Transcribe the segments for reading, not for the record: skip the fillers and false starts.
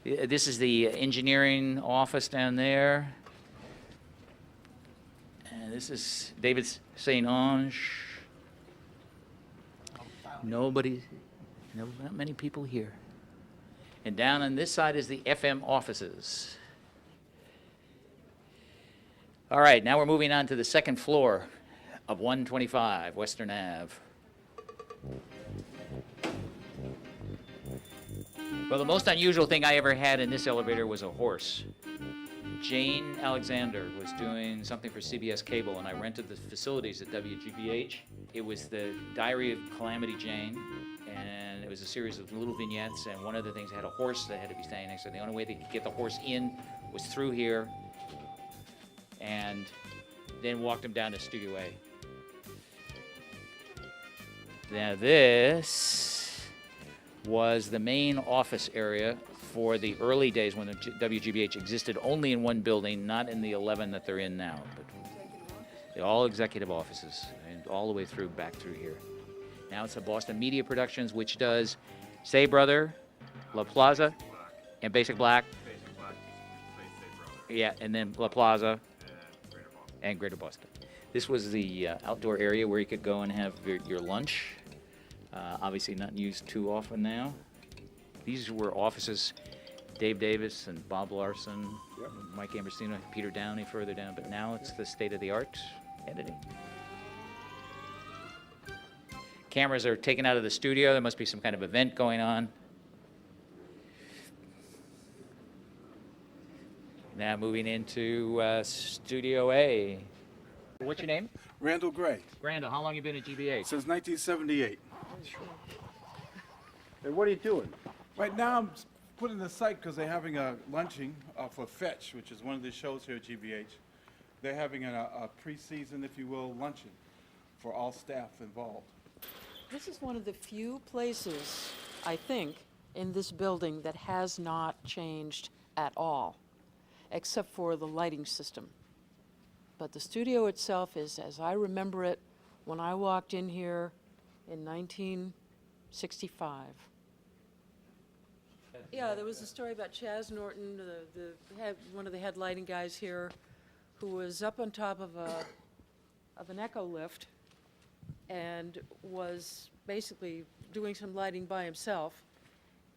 This is the engineering office down there. And this is David St. Ange. Nobody, no, not many people here. And down on this side is the FM offices. All right, now we're moving on to the second floor of 125 Western Ave. Well, the most unusual thing I ever had in this elevator was a horse. Jane Alexander was doing something for CBS Cable, and I rented the facilities at WGBH. It was the Diary of Calamity Jane, and it was a series of little vignettes, and one of the things had a horse that had to be standing next to it. The only way they could get the horse in was through here, and then walked him down to Studio A. Now this was the main office area for the early days when the WGBH existed only in one building, not in the 11 that they're in now. But they're all executive offices, and all the way through, back through here. Now it's a Boston Media Productions, which does Say Brother, La Plaza, and Basic Black. Basic Black, Say Brother. Yeah, and then La Plaza and Greater Boston. This was the outdoor area where you could go and have your lunch. Obviously not used too often now. These were offices, Dave Davis and Bob Larson, yep. Mike Ambrosino, Peter Downey further down, but now it's the state-of-the-art editing. Cameras are taken out of the studio. There must be some kind of event going on. Now moving into Studio A. What's your name? Randall Gray. Randall, how long you been at GBH? Since 1978. And what are you doing? Right now I'm putting the site because they're having a luncheon for Fetch, which is one of the shows here at GBH. They're having a pre-season, if you will, luncheon for all staff involved. This is one of the few places, I think, in this building that has not changed at all, except for the lighting system. But the studio itself is, as I remember it, when I walked in here in 1965. Yeah, there was a story about Chaz Norton, one of the head lighting guys here, who was up on top of an echo lift and was basically doing some lighting by himself,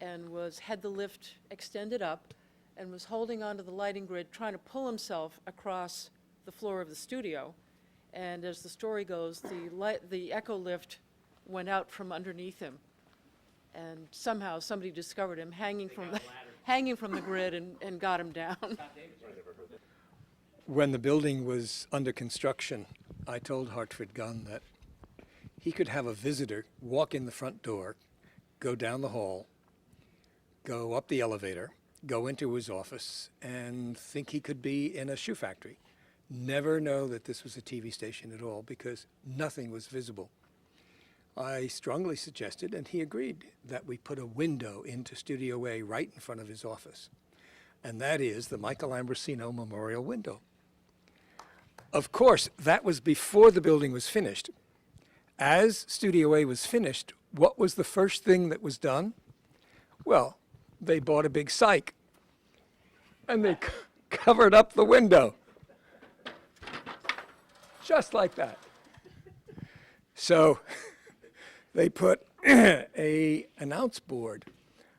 and had the lift extended up and was holding onto the lighting grid, trying to pull himself across the floor of the studio. And as the story goes, the echo lift went out from underneath him, and somehow somebody discovered him hanging from the grid and got him down. When the building was under construction, I told Hartford Gunn that he could have a visitor walk in the front door, go down the hall, go up the elevator, go into his office, and think he could be in a shoe factory. Never know that this was a TV station at all because nothing was visible. I strongly suggested, and he agreed, that we put a window into Studio A right in front of his office. And that is the Michael Ambrosino Memorial Window. Of course, that was before the building was finished. As Studio A was finished, what was the first thing that was done? Well, they bought a big cyc, and they covered up the window. Just like that. So they put a announce board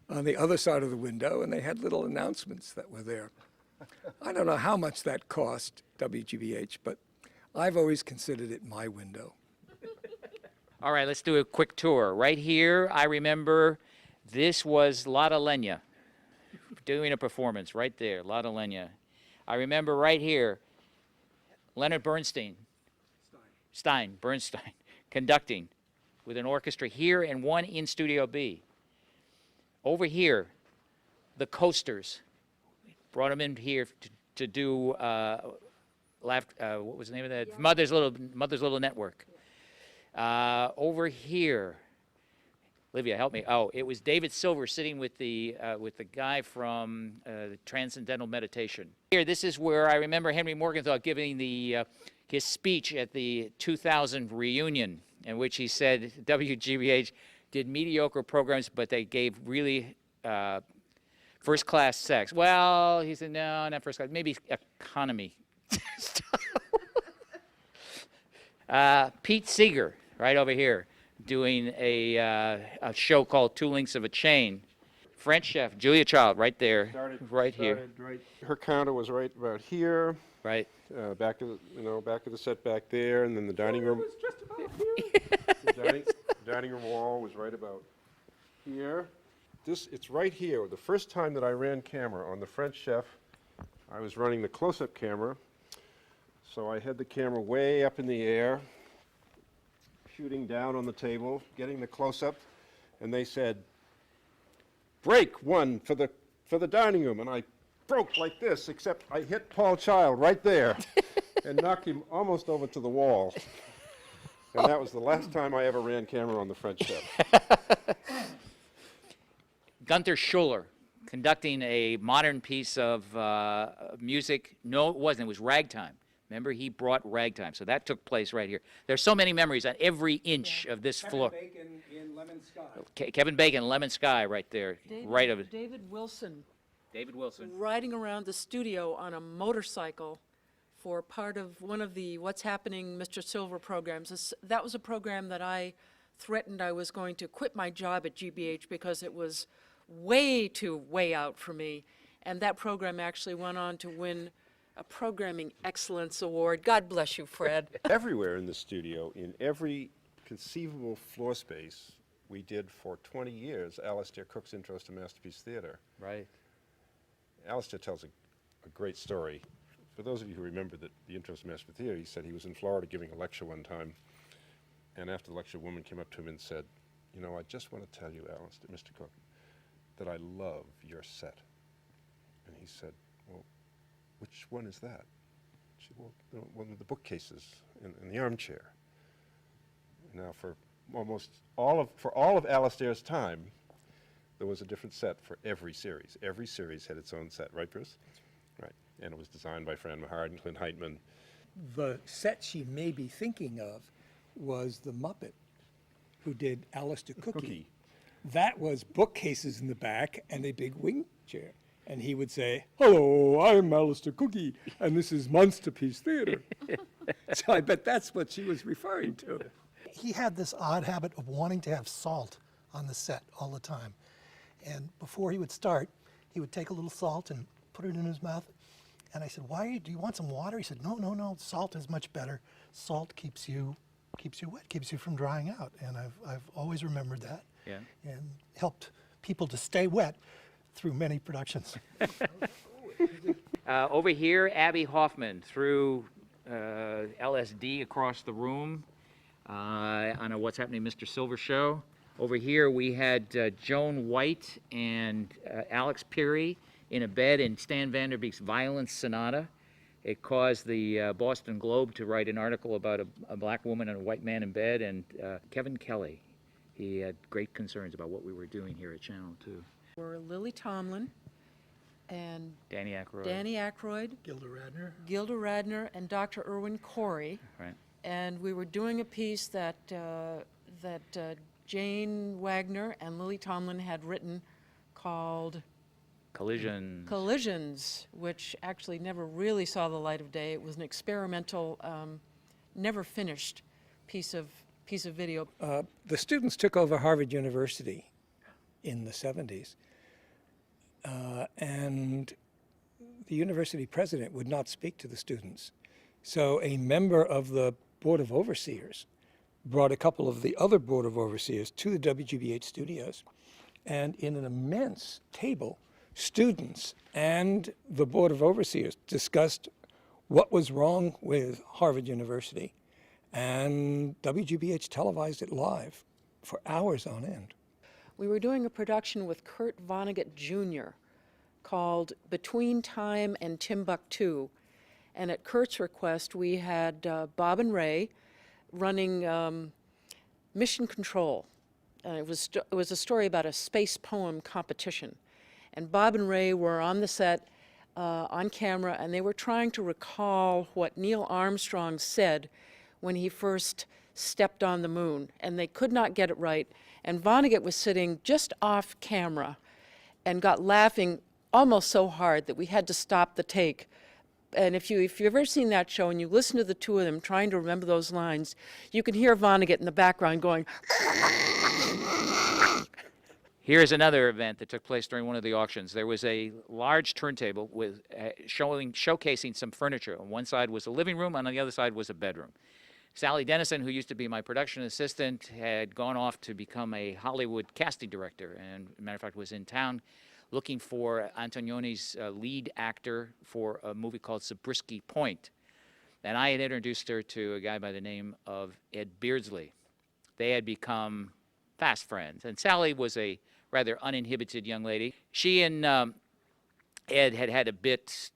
on the other side of the window, and they had little announcements that were there. I don't know how much that cost WGBH, but I've always considered it my window. All right, let's do a quick tour. Right here, I remember this was Lotta Lenya doing a performance right there, Lotta Lenya. I remember right here, Leonard Bernstein, Bernstein, conducting with an orchestra here and one in Studio B. Over here, the Coasters brought them in here to do, what was the name of that? Yeah. Mother's Little Network. Over here, Livia, help me. Oh, it was David Silver sitting with the guy from Transcendental Meditation. Here, this is where I remember Henry Morgenthau giving his speech at the 2000 reunion, in which he said WGBH did mediocre programs, but they gave really first-class sex. Well, he said, no, not first class, maybe economy. Pete Seeger, right over here, doing a show called Two Links of a Chain. French chef, Julia Child, right there, right here, Her counter was right about here, right. back of the set back there, and then the dining room. Was just about here. The dining room wall was right about here. It's right here. The first time that I ran camera on the French chef, I was running the close-up camera, so I had the camera way up in the air, shooting down on the table, getting the close-up, and they said, "Break one for the dining room," and I broke like this, except I hit Paul Child right there and knocked him almost over to the wall. And that was the last time I ever ran camera on the French chef. Gunther Schuller conducting a modern piece of music. No, it wasn't. It was ragtime. Remember, he brought ragtime. So that took place right here. There's so many memories on every inch of this floor. Bacon in Lemon Sky. Kevin Bacon, Lemon Sky, right there, right of it. David Wilson David Wilson. riding around the studio on a motorcycle for part of one of the What's Happening Mr. Silver programs. That was a program that I threatened I was going to quit my job at GBH because it was way out for me. And that program actually went on to win a Programming Excellence Award. God bless you, Fred. Everywhere in the studio, in every conceivable floor space, we did for 20 years Alistair Cook's Intros to Masterpiece Theater. Right. Alistair tells a great story. For those of you who remember the Intros to Masterpiece Theater, he said he was in Florida giving a lecture one time, and after the lecture, a woman came up to him and said, "You know, I just want to tell you, Alistair, Mr. Cook, that I love your set." And he said, "Well, which one is that?" She said, "Well, one of the bookcases in the armchair." Now, for all of Alistair's time, there was a different set for every series. Every series had its own set, right, Bruce? Right. And it was designed by Fran Mahard and Clint Heitman. The set she may be thinking of was the Muppet, who did Alistair Cookie. That was bookcases in the back and a big wing chair. And he would say, "Hello, I'm Alistair Cookie, and this is Monsterpiece Theater." So I bet that's what she was referring to. He had this odd habit of wanting to have salt on the set all the time. And before he would start, he would take a little salt and put it in his mouth. And I said, do you want some water? He said, no, salt is much better. Salt keeps you wet, keeps you from drying out. And I've always remembered that. Yeah. And helped people to stay wet through many productions. Over here, Abby Hoffman threw LSD across the room on a What's Happening Mr. Silver show. Over here, we had Joan White and Alex Peary in a bed in Stan Vanderbeek's Violence Sonata. It caused the Boston Globe to write an article about a black woman and a white man in bed, and Kevin Kelly, he had great concerns about what we were doing here at Channel 2. Were Lily Tomlin and Danny Aykroyd. Gilda Radner, and Dr. Irwin Corey. Right. And we were doing a piece that Jane Wagner and Lily Tomlin had written called Collisions, which actually never really saw the light of day. It was an experimental, never finished piece of video. The students took over Harvard University in the 70s, and the university president would not speak to the students. So a member of the Board of Overseers brought a couple of the other Board of Overseers to the WGBH studios, and in an immense table, students and the Board of Overseers discussed what was wrong with Harvard University, and WGBH televised it live for hours on end. We were doing a production with Kurt Vonnegut Jr. called Between Time and Timbuktu. And at Kurt's request, we had Bob and Ray running Mission Control. It was a story about a space poem competition. And Bob and Ray were on the set, on camera, and they were trying to recall what Neil Armstrong said when he first stepped on the moon, and they could not get it right. And Vonnegut was sitting just off camera and got laughing almost so hard that we had to stop the take. And if you've ever seen that show and you listen to the two of them trying to remember those lines, you can hear Vonnegut in the background going, Here's another event that took place during one of the auctions. There was a large turntable with showcasing some furniture. On one side was a living room, and on the other side was a bedroom. Sally Dennison, who used to be my production assistant, had gone off to become a Hollywood casting director, and as a matter of fact was in town looking for Antonioni's lead actor for a movie called Zabriskie Point. And I had introduced her to a guy by the name of Ed Beardsley. They had become fast friends, and Sally was a rather uninhibited young lady. She and Ed had had a bit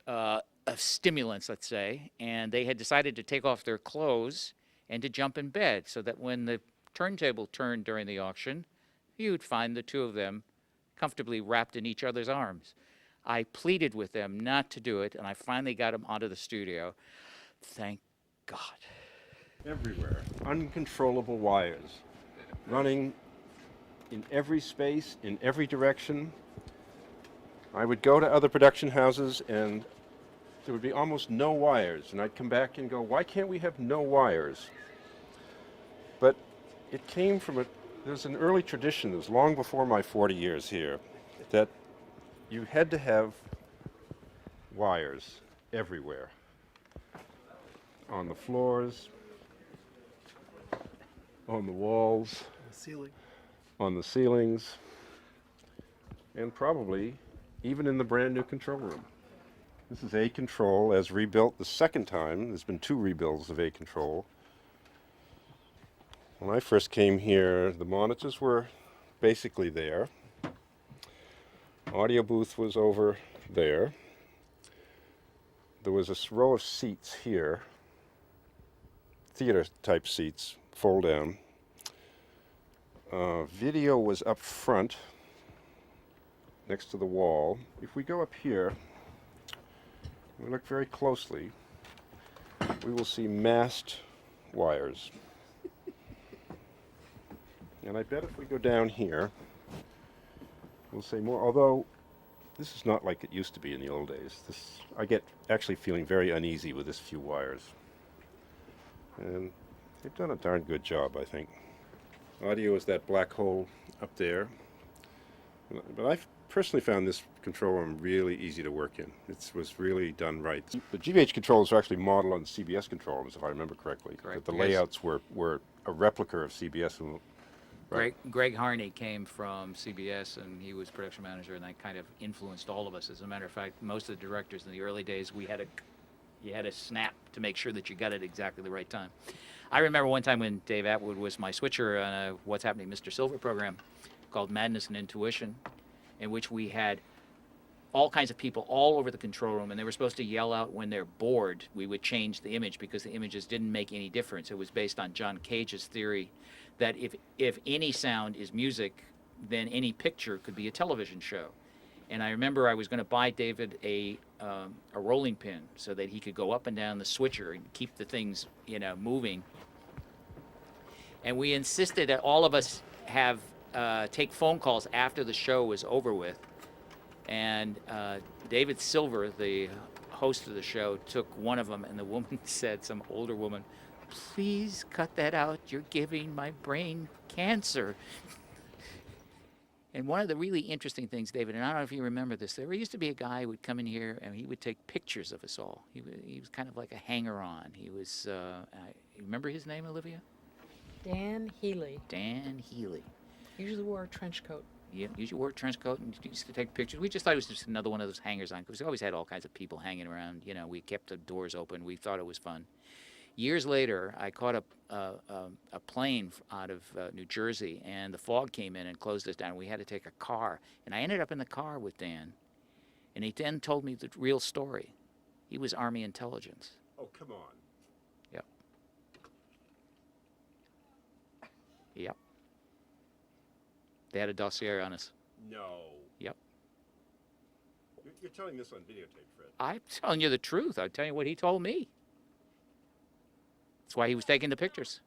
of stimulants, let's say, and they had decided to take off their clothes and to jump in bed so that when the turntable turned during the auction, you would find the two of them comfortably wrapped in each other's arms. I pleaded with them not to do it, and I finally got them onto the studio. Thank God. Everywhere. Uncontrollable wires running in every space, in every direction. I would go to other production houses and there would be almost no wires, and I'd come back and go, why can't we have no wires? But it came from there's an early tradition, it was long before my 40 years here, that you had to have wires everywhere. On the floors, on the walls, Ceiling. on the ceilings, and probably even in the brand new control room. This is A Control as rebuilt the second time. There's been 2 rebuilds of A Control. When I first came here, the monitors were basically there. Audio booth was over there. There was a row of seats here, theater type seats, fold down. Video was up front next to the wall. If we go up here, we look very closely, we will see masked wires. And I bet if we go down here, we'll say more, although this is not like it used to be in the old days. I get actually feeling very uneasy with this few wires. And they've done a darn good job, I think. Audio is that black hole up there. But I've personally found this control room really easy to work in. It was really done right. The GBH controls are actually modeled on CBS control rooms, if I remember correctly. Correct. But the Yes. layouts were a replica of CBS. Right. Greg Harney came from CBS, and he was production manager, and that kind of influenced all of us. As a matter of fact, most of the directors in the early days, you had a snap to make sure that you got it exactly the right time. I remember one time when Dave Atwood was my switcher on a What's Happening Mr. Silver program called Madness and Intuition, in which we had all kinds of people all over the control room, and they were supposed to yell out when they're bored. We would change the image because the images didn't make any difference. It was based on John Cage's theory that if any sound is music, then any picture could be a television show. And I remember I was going to buy David a rolling pin so that he could go up and down the switcher and keep the things, moving. And we insisted that all of us have take phone calls after the show was over with. And David Silver, the host of the show, took one of them, and the woman said, some older woman, "Please cut that out. You're giving my brain cancer." And one of the really interesting things, David, and I don't know if you remember this, there used to be a guy who would come in here and he would take pictures of us all. He was kind of like a hanger-on. He was, you remember his name, Olivia? Dan Healy. Dan Healy. Usually wore a trench coat. Yeah, usually wore a trench coat and used to take pictures. We just thought it was just another one of those hangers-on because we always had all kinds of people hanging around. We kept the doors open. We thought it was fun. Years later, I caught a plane out of New Jersey, and the fog came in and closed us down. We had to take a car, and I ended up in the car with Dan, and he then told me the real story. He was Army intelligence. Oh, come on. Yep. Yep. They had a dossier on us. No. Yep. You're telling this on videotape, Fred. I'm telling you the truth. I'm telling you what he told me. That's why he was taking the pictures.